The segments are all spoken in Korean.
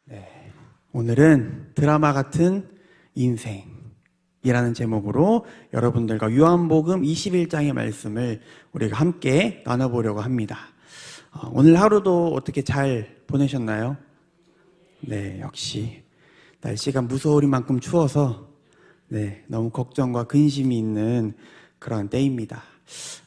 네, 오늘은 드라마 같은 인생이라는 제목으로 여러분들과 요한복음 21장의 말씀을 우리가 함께 나눠보려고 합니다. 오늘 하루도 어떻게 잘 보내셨나요? 네, 역시 날씨가 무서울 만큼 추워서 너무 걱정과 근심이 있는 그런 때입니다.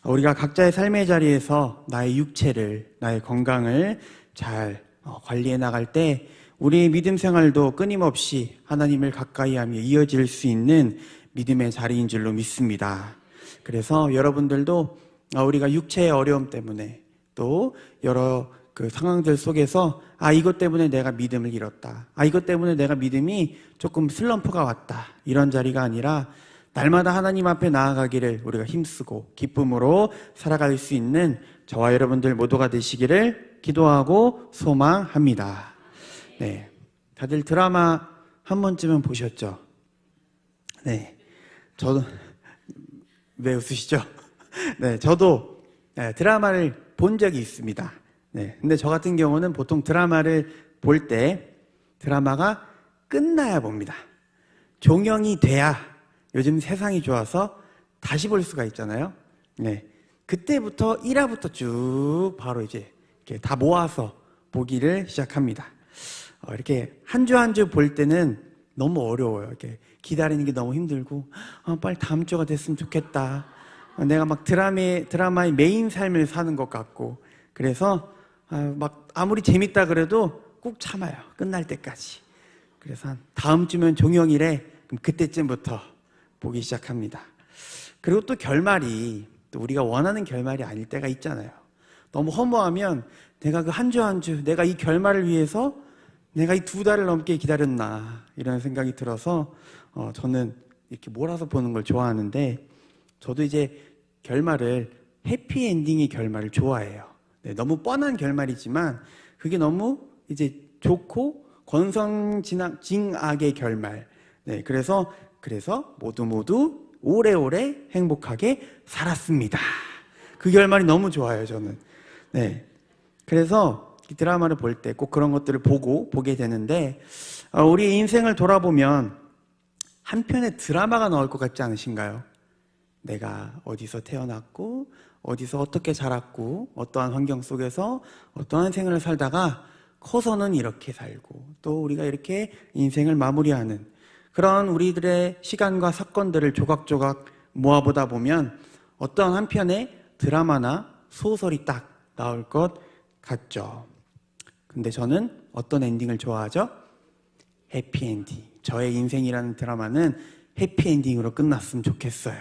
우리가 각자의 삶의 자리에서 나의 육체를, 나의 건강을 잘 관리해 나갈 때 우리의 믿음 생활도 끊임없이 하나님을 가까이하며 이어질 수 있는 믿음의 자리인 줄로 믿습니다. 그래서 여러분들도 우리가 육체의 어려움 때문에 또 여러 그 상황들 속에서 이것 때문에 내가 믿음을 잃었다, 이것 때문에 내가 믿음이 조금 슬럼프가 왔다, 이런 자리가 아니라 날마다 하나님 앞에 나아가기를 우리가 힘쓰고 기쁨으로 살아갈 수 있는 저와 여러분들 모두가 되시기를 기도하고 소망합니다. 네, 다들 드라마 한 번쯤은 보셨죠? 네, 저도. 왜 웃으시죠? 네, 저도 드라마를 본 적이 있습니다. 네, 근데 저 같은 경우는 보통 드라마를 볼 때 드라마가 끝나야 봅니다. 종영이 돼야 요즘 세상이 좋아서 다시 볼 수가 있잖아요. 네, 그때부터 1화부터 쭉 바로 이제 이렇게 다 모아서 보기를 시작합니다. 이렇게 한 주 한 주 볼 때는 너무 어려워요. 이렇게 기다리는 게 너무 힘들고, 빨리 다음 주가 됐으면 좋겠다. 내가 막 드라마의 메인 삶을 사는 것 같고, 그래서 막 아무리 재밌다 그래도 꾹 참아요. 끝날 때까지. 그래서 다음 주면 종영이래. 그럼 그때쯤부터 보기 시작합니다. 그리고 또 결말이 또 우리가 원하는 결말이 아닐 때가 있잖아요. 너무 허무하면 내가 그 한 주 한 주, 내가 이 결말을 위해서 내가 이 2달을 넘게 기다렸나, 이런 생각이 들어서 저는 이렇게 몰아서 보는 걸 좋아하는데, 저도 이제 결말을 해피엔딩의 결말을 좋아해요. 네, 너무 뻔한 결말이지만 그게 너무 이제 좋고 권선징악의 결말. 네, 그래서 모두 오래오래 행복하게 살았습니다. 그 결말이 너무 좋아요, 저는. 네, 그래서 이 드라마를 볼 때 꼭 그런 것들을 보게 되는데, 우리 인생을 돌아보면 한 편의 드라마가 나올 것 같지 않으신가요? 내가 어디서 태어났고, 어디서 어떻게 자랐고, 어떠한 환경 속에서 어떠한 생을 살다가 커서는 이렇게 살고, 또 우리가 이렇게 인생을 마무리하는 그런 우리들의 시간과 사건들을 조각조각 모아보다 보면 어떠한 한 편의 드라마나 소설이 딱 나올 것 같죠. 근데 저는 어떤 엔딩을 좋아하죠? 해피엔딩. 저의 인생이라는 드라마는 해피엔딩으로 끝났으면 좋겠어요.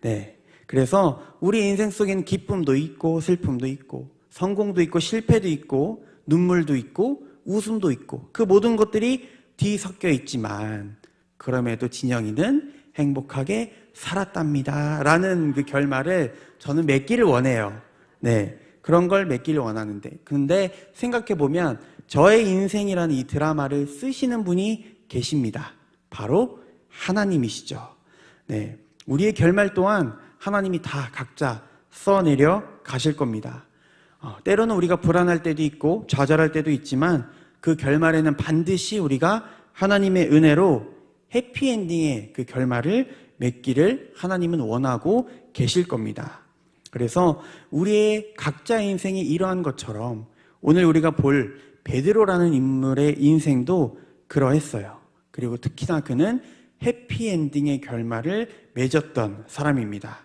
네, 그래서 우리 인생 속에는 기쁨도 있고 슬픔도 있고 성공도 있고 실패도 있고 눈물도 있고 웃음도 있고 그 모든 것들이 뒤섞여 있지만, 그럼에도 진영이는 행복하게 살았답니다 라는 그 결말을 저는 맺기를 원해요. 네, 그런 걸 맺기를 원하는데, 근데 생각해보면 저의 인생이라는 이 드라마를 쓰시는 분이 계십니다. 바로 하나님이시죠. 네, 우리의 결말 또한 하나님이 다 각자 써내려 가실 겁니다. 때로는 우리가 불안할 때도 있고 좌절할 때도 있지만 그 결말에는 반드시 우리가 하나님의 은혜로 해피엔딩의 그 결말을 맺기를 하나님은 원하고 계실 겁니다. 그래서 우리의 각자의 인생이 이러한 것처럼 오늘 우리가 볼 베드로라는 인물의 인생도 그러했어요. 그리고 특히나 그는 해피엔딩의 결말을 맺었던 사람입니다.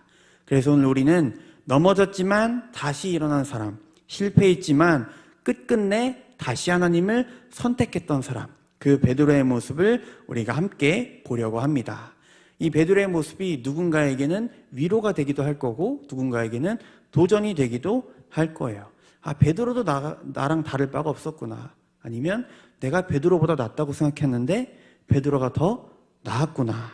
그래서 오늘 우리는 넘어졌지만 다시 일어난 사람, 실패했지만 끝끝내 다시 하나님을 선택했던 사람, 그 베드로의 모습을 우리가 함께 보려고 합니다. 이 베드로의 모습이 누군가에게는 위로가 되기도 할 거고 누군가에게는 도전이 되기도 할 거예요. 베드로도 나랑 다를 바가 없었구나. 아니면 내가 베드로보다 낫다고 생각했는데 베드로가 더 나았구나.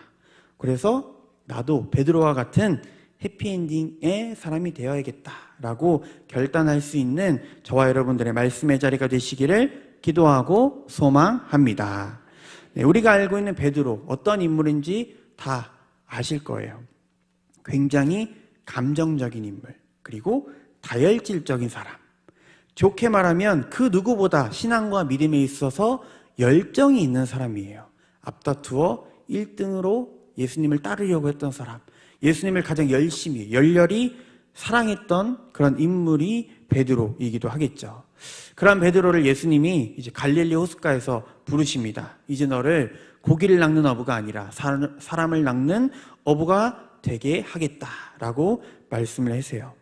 그래서 나도 베드로와 같은 해피엔딩의 사람이 되어야겠다라고 결단할 수 있는 저와 여러분들의 말씀의 자리가 되시기를 기도하고 소망합니다. 네, 우리가 알고 있는 베드로 어떤 인물인지 다 아실 거예요. 굉장히 감정적인 인물, 그리고 다혈질적인 사람. 좋게 말하면 그 누구보다 신앙과 믿음에 있어서 열정이 있는 사람이에요. 앞다투어 1등으로 예수님을 따르려고 했던 사람, 예수님을 가장 열심히 열렬히 사랑했던 그런 인물이 베드로이기도 하겠죠. 그런 베드로를 예수님이 이제 갈릴리 호숫가에서 부르십니다. 이제 너를 고기를 낚는 어부가 아니라 사람을 낚는 어부가 되게 하겠다라고 말씀을 하세요.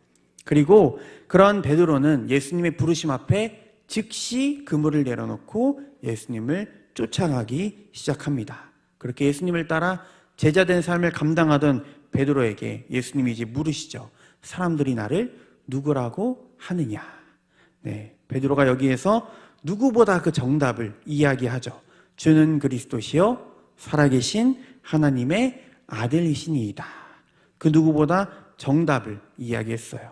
그리고 그런 베드로는 예수님의 부르심 앞에 즉시 그물을 내려놓고 예수님을 쫓아가기 시작합니다. 그렇게 예수님을 따라 제자된 삶을 감당하던 베드로에게 예수님이 이제 물으시죠. 사람들이 나를 누구라고 하느냐? 네, 베드로가 여기에서 누구보다 그 정답을 이야기하죠. 주는 그리스도시요 살아계신 하나님의 아들이시니이다. 그 누구보다 정답을 이야기했어요.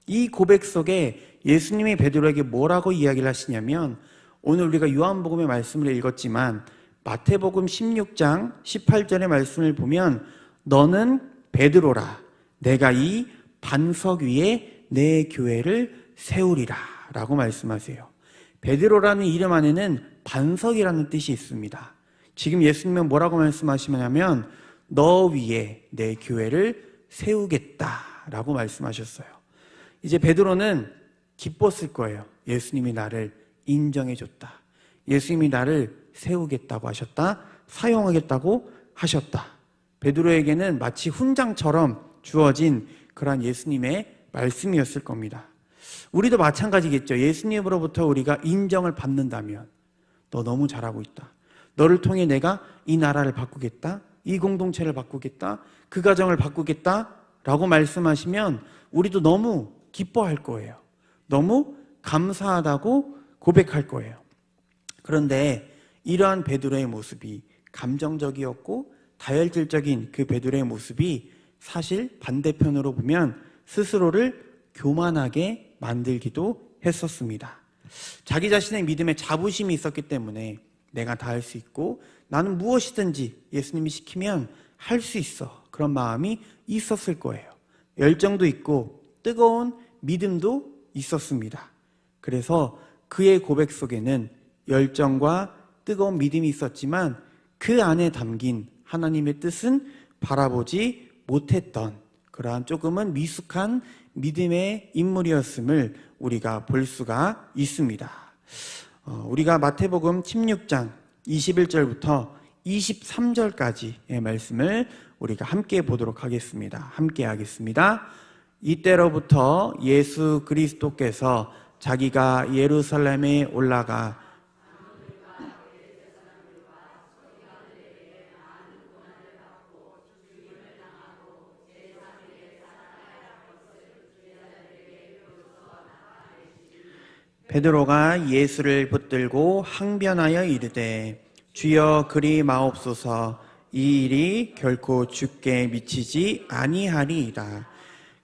이 고백 속에 예수님이 베드로에게 뭐라고 이야기를 하시냐면, 오늘 우리가 요한복음의 말씀을 읽었지만 마태복음 16장 18절의 말씀을 보면 너는 베드로라, 내가 이 반석 위에 내 교회를 세우리라 라고 말씀하세요. 베드로라는 이름 안에는 반석이라는 뜻이 있습니다. 지금 예수님은 뭐라고 말씀하시냐면 너 위에 내 교회를 세우겠다 라고 말씀하셨어요. 이제 베드로는 기뻤을 거예요. 예수님이 나를 인정해줬다. 예수님이 나를 세우겠다고 하셨다. 사용하겠다고 하셨다. 베드로에게는 마치 훈장처럼 주어진 그러한 예수님의 말씀이었을 겁니다. 우리도 마찬가지겠죠. 예수님으로부터 우리가 인정을 받는다면 너 너무 잘하고 있다. 너를 통해 내가 이 나라를 바꾸겠다. 이 공동체를 바꾸겠다. 그 가정을 바꾸겠다 라고 말씀하시면 우리도 너무 기뻐할 거예요. 너무 감사하다고 고백할 거예요. 그런데 이러한 베드로의 모습이 감정적이었고 다혈질적인 그 베드로의 모습이 사실 반대편으로 보면 스스로를 교만하게 만들기도 했었습니다. 자기 자신의 믿음에 자부심이 있었기 때문에 내가 다 할 수 있고 나는 무엇이든지 예수님이 시키면 할 수 있어. 그런 마음이 있었을 거예요. 열정도 있고 뜨거운 믿음도 있었습니다. 그래서 그의 고백 속에는 열정과 뜨거운 믿음이 있었지만 그 안에 담긴 하나님의 뜻은 바라보지 못했던 그러한 조금은 미숙한 믿음의 인물이었음을 우리가 볼 수가 있습니다. 우리가 마태복음 16장 21절부터 23절까지의 말씀을 우리가 함께 보도록 하겠습니다. 함께 하겠습니다. 이때로부터 예수 그리스도께서 자기가 예루살렘에 올라가 베드로가 예수를 붙들고 항변하여 이르되 주여 그리 마옵소서, 이 일이 결코 주께 미치지 아니하리이다.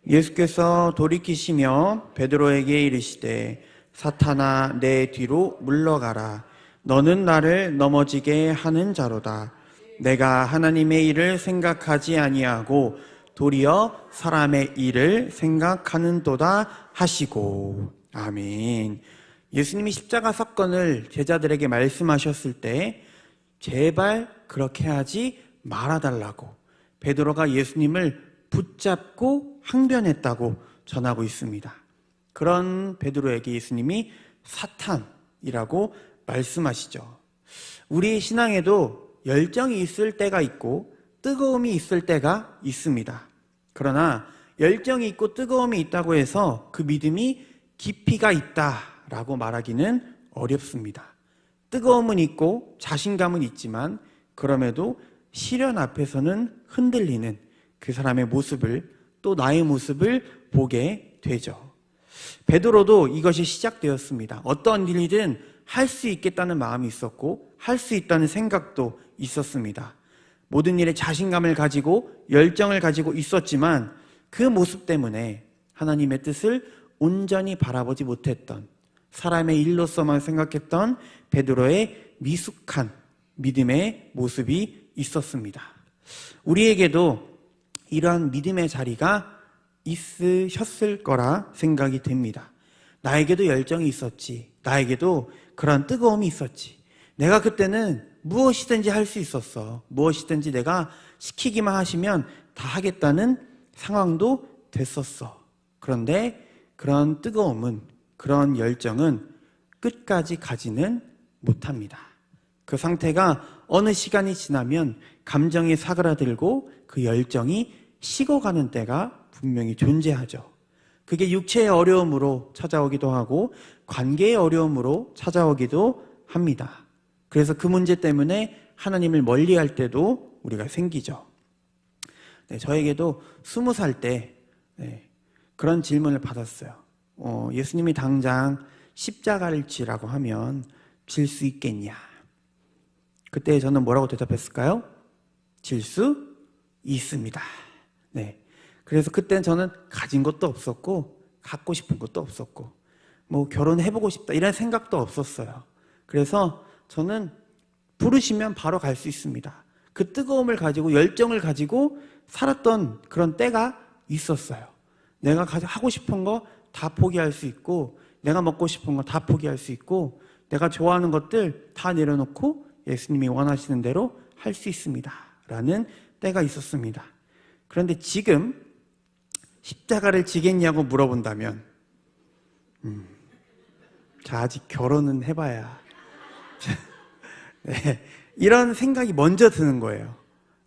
예수께서 돌이키시며 베드로에게 이르시되 사탄아 내 뒤로 물러가라. 너는 나를 넘어지게 하는 자로다. 내가 하나님의 일을 생각하지 아니하고 도리어 사람의 일을 생각하는도다 하시고. 아멘. 예수님이 십자가 사건을 제자들에게 말씀하셨을 때 제발 그렇게 하지 말아달라고 베드로가 예수님을 붙잡고 항변했다고 전하고 있습니다. 그런 베드로에게 예수님이 사탄이라고 말씀하시죠. 우리 신앙에도 열정이 있을 때가 있고 뜨거움이 있을 때가 있습니다. 그러나 열정이 있고 뜨거움이 있다고 해서 그 믿음이 깊이가 있다라고 말하기는 어렵습니다. 뜨거움은 있고 자신감은 있지만 그럼에도 시련 앞에서는 흔들리는 그 사람의 모습을, 또 나의 모습을 보게 되죠. 베드로도 이것이 시작되었습니다. 어떤 일이든 할 수 있겠다는 마음이 있었고 할 수 있다는 생각도 있었습니다. 모든 일에 자신감을 가지고 열정을 가지고 있었지만 그 모습 때문에 하나님의 뜻을 온전히 바라보지 못했던, 사람의 일로서만 생각했던 베드로의 미숙한 믿음의 모습이 있었습니다. 우리에게도 이러한 믿음의 자리가 있으셨을 거라 생각이 됩니다. 나에게도 열정이 있었지, 나에게도 그런 뜨거움이 있었지, 내가 그때는 무엇이든지 할 수 있었어. 무엇이든지 내가 시키기만 하시면 다 하겠다는 상황도 됐었어. 그런데 그런 뜨거움은, 그런 열정은 끝까지 가지는 못합니다. 그 상태가 어느 시간이 지나면 감정이 사그라들고 그 열정이 식어가는 때가 분명히 존재하죠. 그게 육체의 어려움으로 찾아오기도 하고 관계의 어려움으로 찾아오기도 합니다. 그래서 그 문제 때문에 하나님을 멀리할 때도 우리가 생기죠. 네, 저에게도 20살 때 그런 질문을 받았어요. 예수님이 당장 십자가를 지라고 하면 질 수 있겠냐? 그때 저는 뭐라고 대답했을까요? 질 수 있습니다. 네. 그래서 그때는 저는 가진 것도 없었고 갖고 싶은 것도 없었고 뭐 결혼해보고 싶다 이런 생각도 없었어요. 그래서 저는 부르시면 바로 갈 수 있습니다. 그 뜨거움을 가지고 열정을 가지고 살았던 그런 때가 있었어요. 내가 하고 싶은 거 다 포기할 수 있고 내가 먹고 싶은 거 다 포기할 수 있고 내가 좋아하는 것들 다 내려놓고 예수님이 원하시는 대로 할 수 있습니다 라는 때가 있었습니다. 그런데 지금 십자가를 지겠냐고 물어본다면 자, 아직 결혼은 해봐야 네, 이런 생각이 먼저 드는 거예요.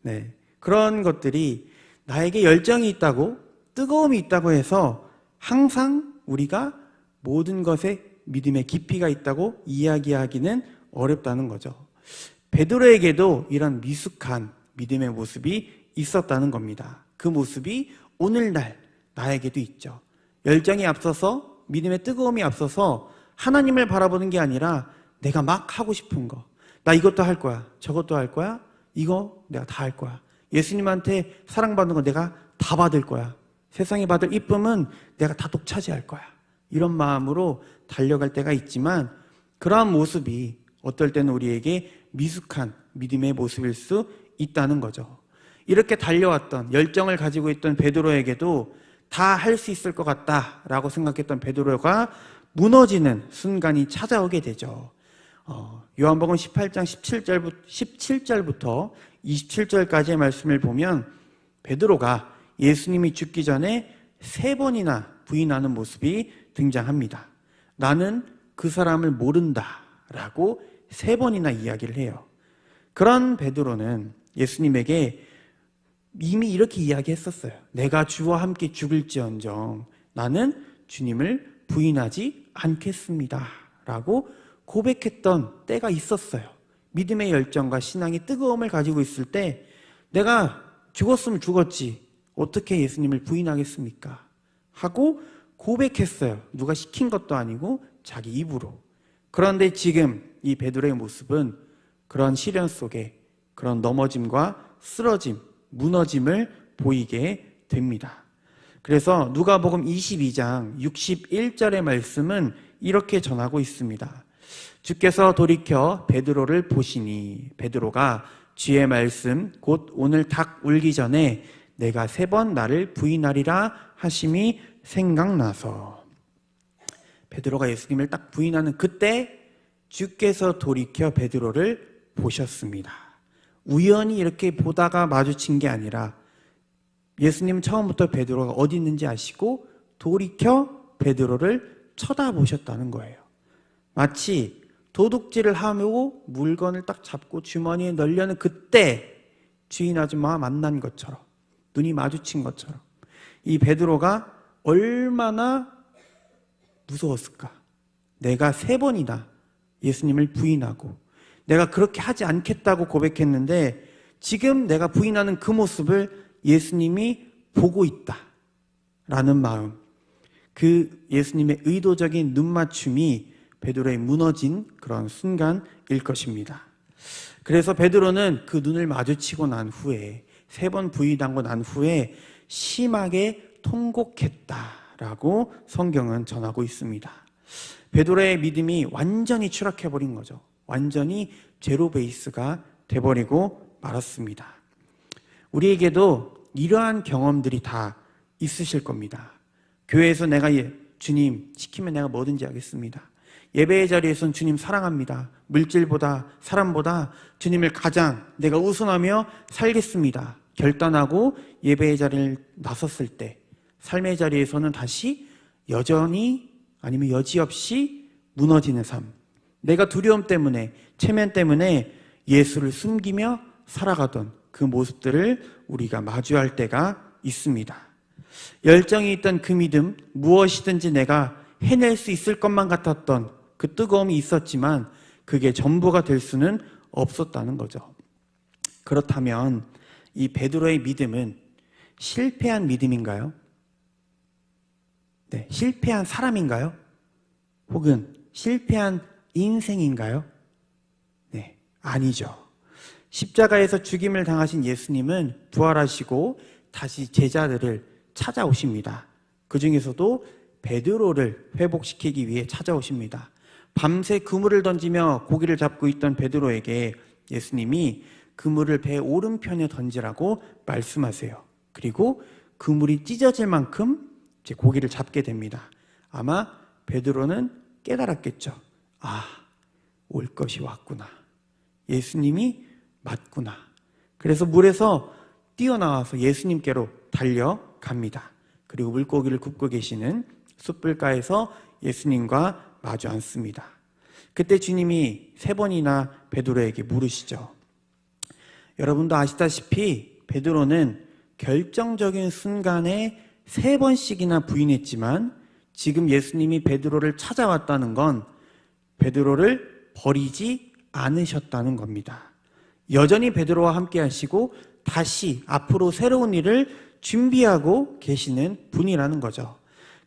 네, 그런 것들이 나에게 열정이 있다고 뜨거움이 있다고 해서 항상 우리가 모든 것에 믿음의 깊이가 있다고 이야기하기는 어렵다는 거죠. 베드로에게도 이런 미숙한 믿음의 모습이 있었다는 겁니다. 그 모습이 오늘날 나에게도 있죠. 열정이 앞서서 믿음의 뜨거움이 앞서서 하나님을 바라보는 게 아니라 내가 막 하고 싶은 거, 나 이것도 할 거야, 저것도 할 거야, 이거 내가 다 할 거야, 예수님한테 사랑받는 거 내가 다 받을 거야, 세상이 받을 이쁨은 내가 다 독차지할 거야, 이런 마음으로 달려갈 때가 있지만 그러한 모습이 어떨 때는 우리에게 미숙한 믿음의 모습일 수 있다는 거죠. 이렇게 달려왔던 열정을 가지고 있던 베드로에게도 다 할 수 있을 것 같다라고 생각했던 베드로가 무너지는 순간이 찾아오게 되죠. 요한복음 18장 17절부터 27절까지의 말씀을 보면 베드로가 예수님이 죽기 전에 3번이나 부인하는 모습이 등장합니다. 나는 그 사람을 모른다라고 3번이나 이야기를 해요. 그런 베드로는 예수님에게 이미 이렇게 이야기했었어요. 내가 주와 함께 죽을지언정 나는 주님을 부인하지 않겠습니다 라고 고백했던 때가 있었어요. 믿음의 열정과 신앙의 뜨거움을 가지고 있을 때 내가 죽었으면 죽었지 어떻게 예수님을 부인하겠습니까? 하고 고백했어요. 누가 시킨 것도 아니고 자기 입으로. 그런데 지금 이 베드로의 모습은 그런 시련 속에 그런 넘어짐과 쓰러짐, 무너짐을 보이게 됩니다. 그래서 누가복음 22장 61절의 말씀은 이렇게 전하고 있습니다. 주께서 돌이켜 베드로를 보시니 베드로가 주의 말씀 곧 오늘 닭 울기 전에 내가 3번 나를 부인하리라 하심이 생각나서 베드로가 예수님을 딱 부인하는 그때 주께서 돌이켜 베드로를 보셨습니다. 우연히 이렇게 보다가 마주친 게 아니라 예수님 처음부터 베드로가 어디 있는지 아시고 돌이켜 베드로를 쳐다보셨다는 거예요. 마치 도둑질을 하고 물건을 딱 잡고 주머니에 넣으려는 그때 주인 아줌마와 만난 것처럼 눈이 마주친 것처럼 이 베드로가 얼마나 무서웠을까? 내가 3번이나 예수님을 부인하고 내가 그렇게 하지 않겠다고 고백했는데 지금 내가 부인하는 그 모습을 예수님이 보고 있다라는 마음, 그 예수님의 의도적인 눈맞춤이 베드로의 무너진 그런 순간일 것입니다. 그래서 베드로는 그 눈을 마주치고 난 후에 3번 부인하고 난 후에 심하게 통곡했다라고 성경은 전하고 있습니다. 베드로의 믿음이 완전히 추락해버린 거죠. 완전히 제로 베이스가 돼버리고 말았습니다. 우리에게도 이러한 경험들이 다 있으실 겁니다. 교회에서 내가 주님 시키면 내가 뭐든지 하겠습니다. 예배의 자리에선 주님 사랑합니다. 물질보다 사람보다 주님을 가장 내가 우선하며 살겠습니다. 결단하고 예배의 자리를 나섰을 때 삶의 자리에서는 다시 여전히 아니면 여지없이 무너지는 삶. 내가 두려움 때문에 체면 때문에 예수를 숨기며 살아가던 그 모습들을 우리가 마주할 때가 있습니다. 열정이 있던 그 믿음, 무엇이든지 내가 해낼 수 있을 것만 같았던 그 뜨거움이 있었지만 그게 전부가 될 수는 없었다는 거죠. 그렇다면 이 베드로의 믿음은 실패한 믿음인가요? 네, 실패한 사람인가요? 혹은 실패한 인생인가요? 네, 아니죠. 십자가에서 죽임을 당하신 예수님은 부활하시고 다시 제자들을 찾아오십니다. 그 중에서도 베드로를 회복시키기 위해 찾아오십니다. 밤새 그물을 던지며 고기를 잡고 있던 베드로에게 예수님이 그물을 배 오른편에 던지라고 말씀하세요. 그리고 그물이 찢어질 만큼 이제 고기를 잡게 됩니다. 아마 베드로는 깨달았겠죠. 아, 올 것이 왔구나. 예수님이 맞구나. 그래서 물에서 뛰어나와서 예수님께로 달려갑니다. 그리고 물고기를 굽고 계시는 숯불가에서 예수님과 마주 앉습니다. 그때 주님이 3번이나 베드로에게 물으시죠. 여러분도 아시다시피 베드로는 결정적인 순간에 3번씩이나 부인했지만 지금 예수님이 베드로를 찾아왔다는 건 베드로를 버리지 않으셨다는 겁니다. 여전히 베드로와 함께 하시고 다시 앞으로 새로운 일을 준비하고 계시는 분이라는 거죠.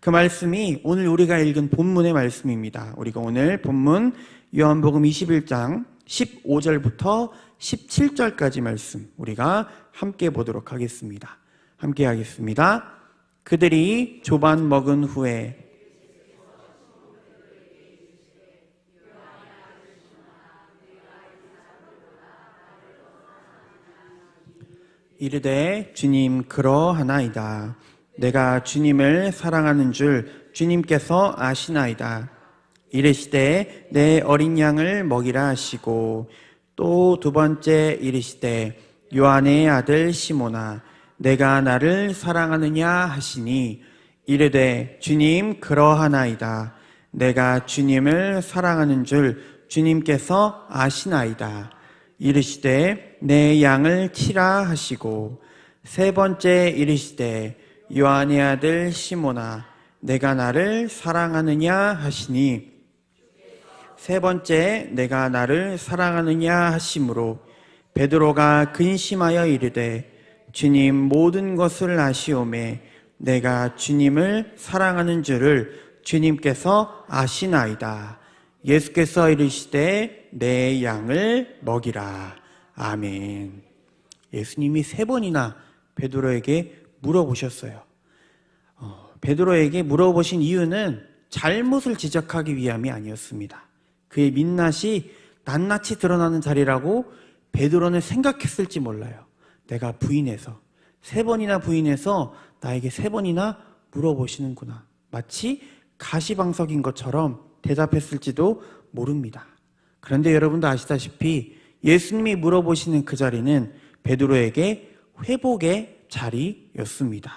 그 말씀이 오늘 우리가 읽은 본문의 말씀입니다. 우리가 오늘 본문 요한복음 21장 15절부터 17절까지 말씀 우리가 함께 보도록 하겠습니다. 함께 하겠습니다. 그들이 조반 먹은 후에 이르되 주님 그러하나이다. 내가 주님을 사랑하는 줄 주님께서 아시나이다. 이르시되 내 어린 양을 먹이라 하시고 또 2번째 이르시되 요한의 아들 시몬아 내가 나를 사랑하느냐 하시니 이르되 주님 그러하나이다. 내가 주님을 사랑하는 줄 주님께서 아시나이다. 이르시되 내 양을 치라 하시고 3번째 이르시되 요한의 아들 시몬아 내가 나를 사랑하느냐 하시니 3번째 내가 나를 사랑하느냐 하심으로 베드로가 근심하여 이르되 주님 모든 것을 아시오매 내가 주님을 사랑하는 줄을 주님께서 아시나이다. 예수께서 이르시되 내 양을 먹이라. 아멘. 예수님이 3번이나 베드로에게 물어보셨어요. 베드로에게 물어보신 이유는 잘못을 지적하기 위함이 아니었습니다. 그의 민낯이 낱낱이 드러나는 자리라고 베드로는 생각했을지 몰라요. 내가 부인해서 3번이나 부인해서 나에게 3번이나 물어보시는구나. 마치 가시방석인 것처럼 대답했을지도 모릅니다. 그런데 여러분도 아시다시피 예수님이 물어보시는 그 자리는 베드로에게 회복의 자리였습니다.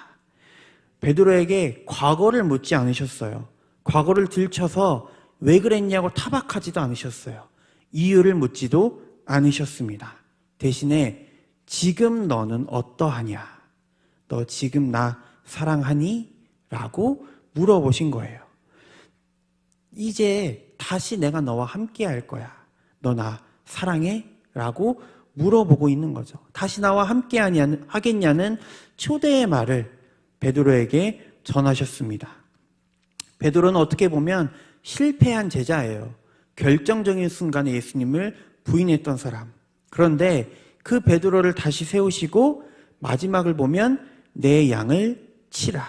베드로에게 과거를 묻지 않으셨어요. 과거를 들춰서 왜 그랬냐고 타박하지도 않으셨어요. 이유를 묻지도 않으셨습니다. 대신에 지금 너는 어떠하냐? 너 지금 나 사랑하니? 라고 물어보신 거예요. 이제 다시 내가 너와 함께 할 거야. 너 나 사랑해? 라고 물어보고 있는 거죠. 다시 나와 함께 하겠냐는 초대의 말을 베드로에게 전하셨습니다. 베드로는 어떻게 보면 실패한 제자예요. 결정적인 순간에 예수님을 부인했던 사람. 그런데 그 베드로를 다시 세우시고 마지막을 보면 내 양을 치라.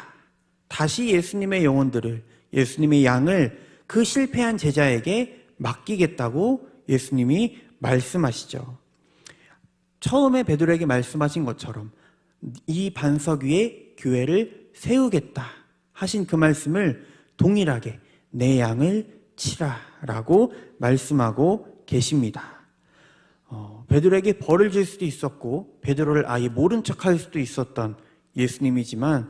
다시 예수님의 영혼들을, 예수님의 양을 그 실패한 제자에게 맡기겠다고 예수님이 말씀하시죠. 처음에 베드로에게 말씀하신 것처럼 이 반석 위에 교회를 세우겠다 하신 그 말씀을 동일하게 내 양을 치라 라고 말씀하고 계십니다. 베드로에게 벌을 줄 수도 있었고 베드로를 아예 모른 척할 수도 있었던 예수님이지만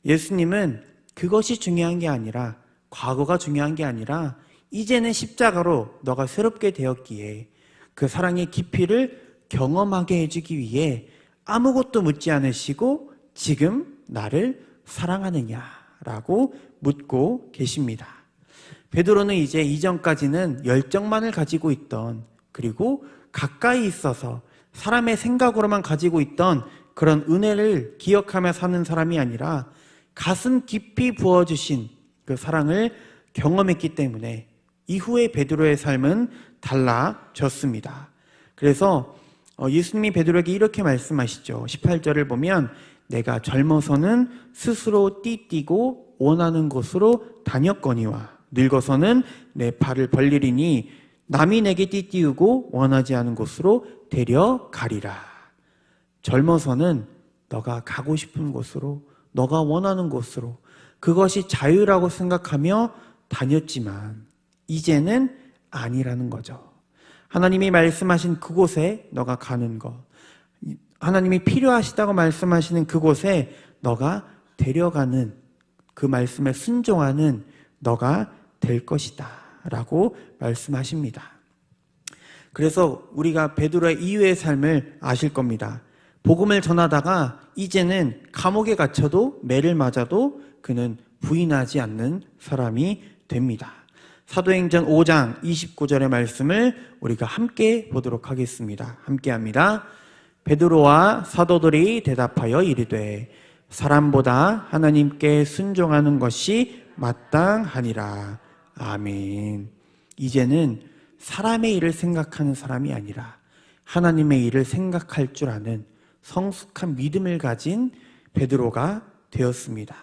예수님은 그것이 중요한 게 아니라 과거가 중요한 게 아니라 이제는 십자가로 너가 새롭게 되었기에 그 사랑의 깊이를 경험하게 해주기 위해 아무것도 묻지 않으시고 지금 나를 사랑하느냐라고 묻고 계십니다. 베드로는 이제 이전까지는 열정만을 가지고 있던 그리고 가까이 있어서 사람의 생각으로만 가지고 있던 그런 은혜를 기억하며 사는 사람이 아니라 가슴 깊이 부어주신 그 사랑을 경험했기 때문에 이후에 베드로의 삶은 달라졌습니다. 그래서 예수님이 베드로에게 이렇게 말씀하시죠. 18절을 보면 내가 젊어서는 스스로 띠뛰고 원하는 곳으로 다녔거니와 늙어서는 내 발을 벌리리니 남이 내게 띠띠우고 원하지 않은 곳으로 데려가리라. 젊어서는 너가 가고 싶은 곳으로 너가 원하는 곳으로 그것이 자유라고 생각하며 다녔지만 이제는 아니라는 거죠. 하나님이 말씀하신 그곳에 너가 가는 것, 하나님이 필요하시다고 말씀하시는 그곳에 너가 데려가는 그 말씀에 순종하는 너가 될 것이다 라고 말씀하십니다. 그래서 우리가 베드로의 이후의 삶을 아실 겁니다. 복음을 전하다가 이제는 감옥에 갇혀도 매를 맞아도 그는 부인하지 않는 사람이 됩니다. 사도행전 5장 29절의 말씀을 우리가 함께 보도록 하겠습니다. 함께 합니다. 베드로와 사도들이 대답하여 이르되 사람보다 하나님께 순종하는 것이 마땅하니라. 아멘. 이제는 사람의 일을 생각하는 사람이 아니라 하나님의 일을 생각할 줄 아는 성숙한 믿음을 가진 베드로가 되었습니다.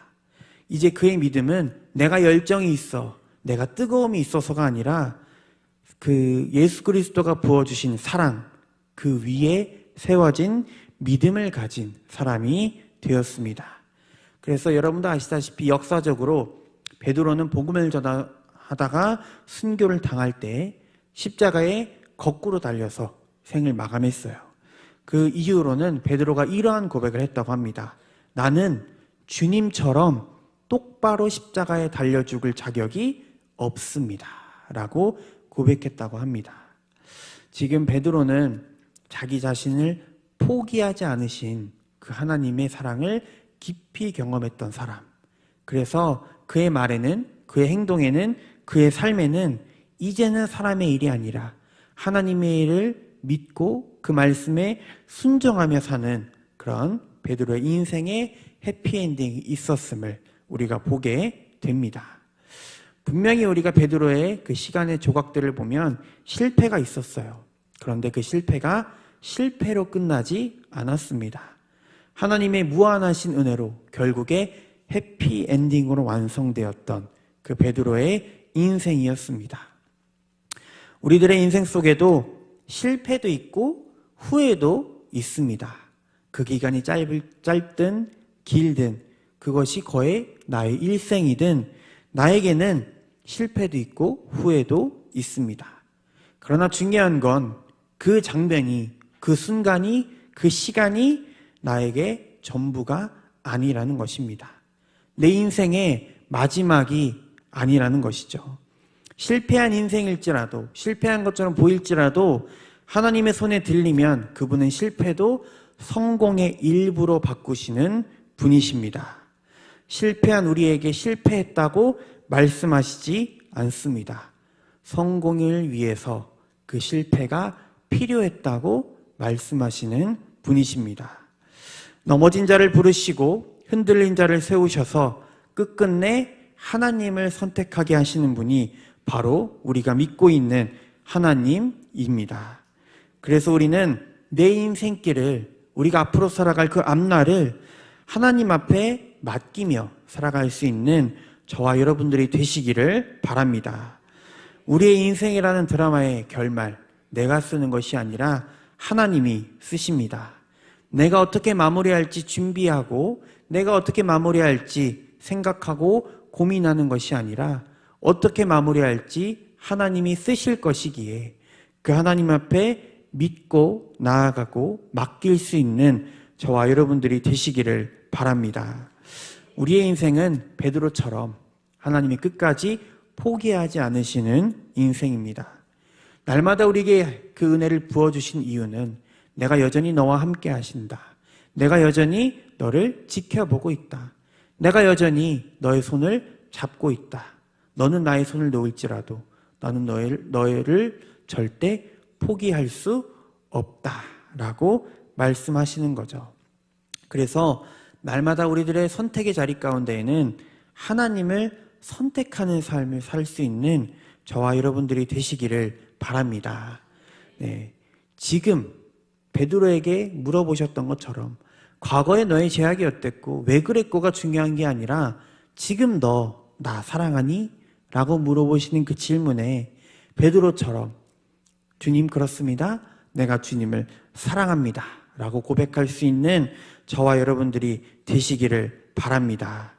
이제 그의 믿음은 내가 열정이 있어, 내가 뜨거움이 있어서가 아니라 그 예수 그리스도가 부어주신 사랑, 그 위에 세워진 믿음을 가진 사람이 되었습니다. 그래서 여러분도 아시다시피 역사적으로 베드로는 복음을 전하다가 순교를 당할 때 십자가에 거꾸로 달려서 생을 마감했어요. 그 이후로는 베드로가 이러한 고백을 했다고 합니다. 나는 주님처럼 똑바로 십자가에 달려 죽을 자격이 없습니다 라고 고백했다고 합니다. 지금 베드로는 자기 자신을 포기하지 않으신 그 하나님의 사랑을 깊이 경험했던 사람, 그래서 그의 말에는, 그의 행동에는, 그의 삶에는 이제는 사람의 일이 아니라 하나님의 일을 믿고 그 말씀에 순종하며 사는 그런 베드로의 인생의 해피엔딩이 있었음을 우리가 보게 됩니다. 분명히 우리가 베드로의 그 시간의 조각들을 보면 실패가 있었어요. 그런데 그 실패가 실패로 끝나지 않았습니다. 하나님의 무한하신 은혜로 결국에 해피엔딩으로 완성되었던 그 베드로의 인생이었습니다. 우리들의 인생 속에도 실패도 있고 후회도 있습니다. 그 기간이 짧든 길든 그것이 거의 나의 일생이든 나에게는 실패도 있고 후회도 있습니다. 그러나 중요한 건 그 장면이, 그 순간이, 그 시간이 나에게 전부가 아니라는 것입니다. 내 인생의 마지막이 아니라는 것이죠. 실패한 인생일지라도, 실패한 것처럼 보일지라도 하나님의 손에 들리면 그분은 실패도 성공의 일부로 바꾸시는 분이십니다. 실패한 우리에게 실패했다고 말씀하시지 않습니다. 성공을 위해서 그 실패가 필요했다고 말씀하시는 분이십니다. 넘어진 자를 부르시고 흔들린 자를 세우셔서 끝끝내 하나님을 선택하게 하시는 분이 바로 우리가 믿고 있는 하나님입니다. 그래서 우리는 내 인생길을, 우리가 앞으로 살아갈 그 앞날을 하나님 앞에 맡기며 살아갈 수 있는 저와 여러분들이 되시기를 바랍니다. 우리의 인생이라는 드라마의 결말, 내가 쓰는 것이 아니라 하나님이 쓰십니다. 내가 어떻게 마무리할지 준비하고 내가 어떻게 마무리할지 생각하고 고민하는 것이 아니라 어떻게 마무리할지 하나님이 쓰실 것이기에 그 하나님 앞에 믿고 나아가고 맡길 수 있는 저와 여러분들이 되시기를 바랍니다. 우리의 인생은 베드로처럼 하나님이 끝까지 포기하지 않으시는 인생입니다. 날마다 우리에게 그 은혜를 부어주신 이유는 내가 여전히 너와 함께 하신다. 내가 여전히 너를 지켜보고 있다. 내가 여전히 너의 손을 잡고 있다. 너는 나의 손을 놓을지라도 나는 너를 절대 포기할 수 없다라고 말씀하시는 거죠. 그래서 날마다 우리들의 선택의 자리 가운데에는 하나님을 선택하는 삶을 살 수 있는 저와 여러분들이 되시기를 바랍니다. 네, 지금 베드로에게 물어보셨던 것처럼 과거에 너의 죄악이 어땠고 왜 그랬고가 중요한 게 아니라 지금 너 나 사랑하니? 라고 물어보시는 그 질문에 베드로처럼 주님 그렇습니다. 내가 주님을 사랑합니다. 라고 고백할 수 있는 저와 여러분들이 되시기를 바랍니다.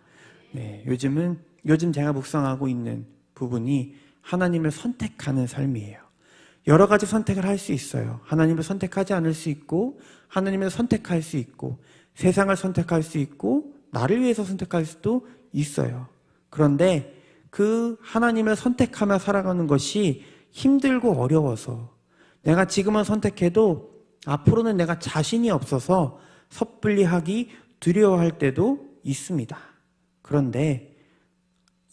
네, 요즘 제가 묵상하고 있는 부분이 하나님을 선택하는 삶이에요. 여러 가지 선택을 할 수 있어요. 하나님을 선택하지 않을 수 있고 하나님을 선택할 수 있고 세상을 선택할 수 있고 나를 위해서 선택할 수도 있어요. 그런데 그 하나님을 선택하며 살아가는 것이 힘들고 어려워서 내가 지금은 선택해도 앞으로는 내가 자신이 없어서 섣불리 하기 두려워할 때도 있습니다. 그런데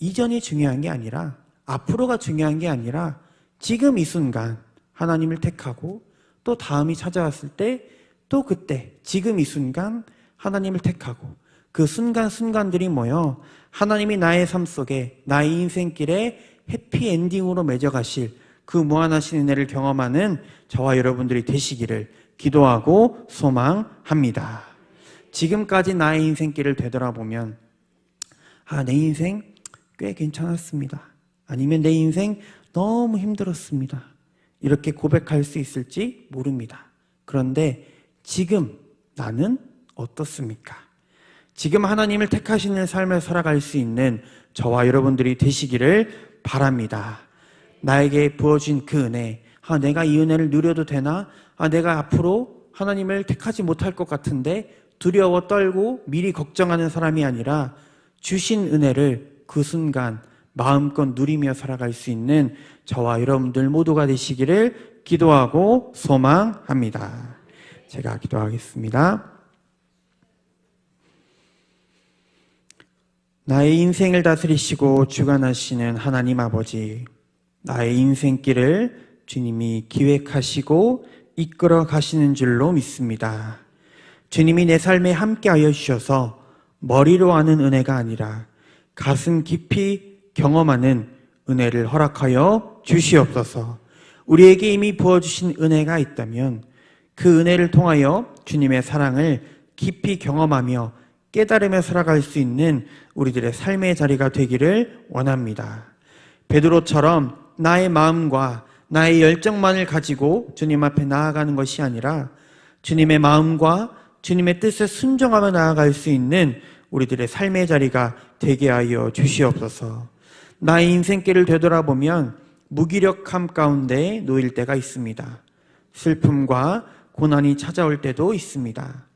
이전이 중요한 게 아니라 앞으로가 중요한 게 아니라 지금 이 순간 하나님을 택하고 또 다음이 찾아왔을 때 또 그때 지금 이 순간 하나님을 택하고 그 순간순간들이 모여 하나님이 나의 삶 속에 나의 인생길에 해피엔딩으로 맺어가실 그 무한하신 은혜를 경험하는 저와 여러분들이 되시기를 기도하고 소망합니다. 지금까지 나의 인생길을 되돌아보면 내 인생 꽤 괜찮았습니다. 아니면 내 인생 너무 힘들었습니다. 이렇게 고백할 수 있을지 모릅니다. 그런데 지금 나는 어떻습니까? 지금 하나님을 택하시는 삶을 살아갈 수 있는 저와 여러분들이 되시기를 바랍니다. 나에게 부어진 그 은혜, 내가 이 은혜를 누려도 되나? 내가 앞으로 하나님을 택하지 못할 것 같은데 두려워 떨고 미리 걱정하는 사람이 아니라 주신 은혜를 그 순간 마음껏 누리며 살아갈 수 있는 저와 여러분들 모두가 되시기를 기도하고 소망합니다. 제가 기도하겠습니다. 나의 인생을 다스리시고 주관하시는 하나님 아버지, 나의 인생길을 주님이 기획하시고 이끌어 가시는 줄로 믿습니다. 주님이 내 삶에 함께하여 주셔서 머리로 아는 은혜가 아니라 가슴 깊이 경험하는 은혜를 허락하여 주시옵소서. 우리에게 이미 부어주신 은혜가 있다면 그 은혜를 통하여 주님의 사랑을 깊이 경험하며 깨달으며 살아갈 수 있는 우리들의 삶의 자리가 되기를 원합니다. 베드로처럼 나의 마음과 나의 열정만을 가지고 주님 앞에 나아가는 것이 아니라 주님의 마음과 주님의 뜻에 순종하며 나아갈 수 있는 우리들의 삶의 자리가 되게 하여 주시옵소서. 나의 인생길을 되돌아보면 무기력함 가운데 놓일 때가 있습니다. 슬픔과 고난이 찾아올 때도 있습니다.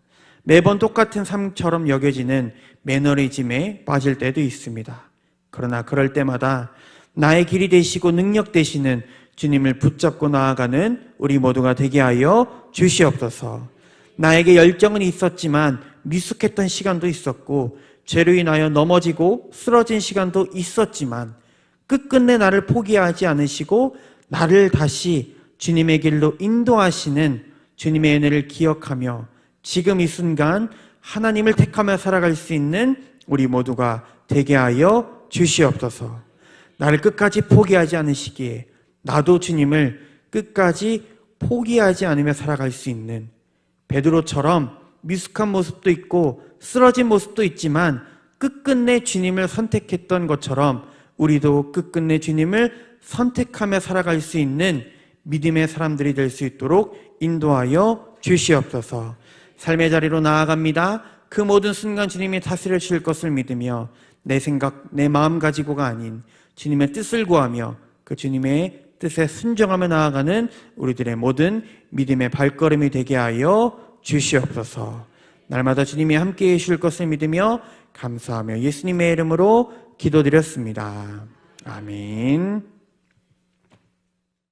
매번 똑같은 삶처럼 여겨지는 매너리즘에 빠질 때도 있습니다. 그러나 그럴 때마다 나의 길이 되시고 능력 되시는 주님을 붙잡고 나아가는 우리 모두가 되게 하여 주시옵소서. 나에게 열정은 있었지만 미숙했던 시간도 있었고 죄로 인하여 넘어지고 쓰러진 시간도 있었지만 끝끝내 나를 포기하지 않으시고 나를 다시 주님의 길로 인도하시는 주님의 은혜를 기억하며 지금 이 순간 하나님을 택하며 살아갈 수 있는 우리 모두가 되게 하여 주시옵소서. 나를 끝까지 포기하지 않으시기에 나도 주님을 끝까지 포기하지 않으며 살아갈 수 있는 베드로처럼 미숙한 모습도 있고 쓰러진 모습도 있지만 끝끝내 주님을 선택했던 것처럼 우리도 끝끝내 주님을 선택하며 살아갈 수 있는 믿음의 사람들이 될 수 있도록 인도하여 주시옵소서. 삶의 자리로 나아갑니다. 그 모든 순간 주님이 다스려 주실 것을 믿으며 내 생각, 내 마음 가지고가 아닌 주님의 뜻을 구하며 그 주님의 뜻에 순종하며 나아가는 우리들의 모든 믿음의 발걸음이 되게 하여 주시옵소서. 날마다 주님이 함께해 주실 것을 믿으며 감사하며 예수님의 이름으로 기도드렸습니다. 아멘.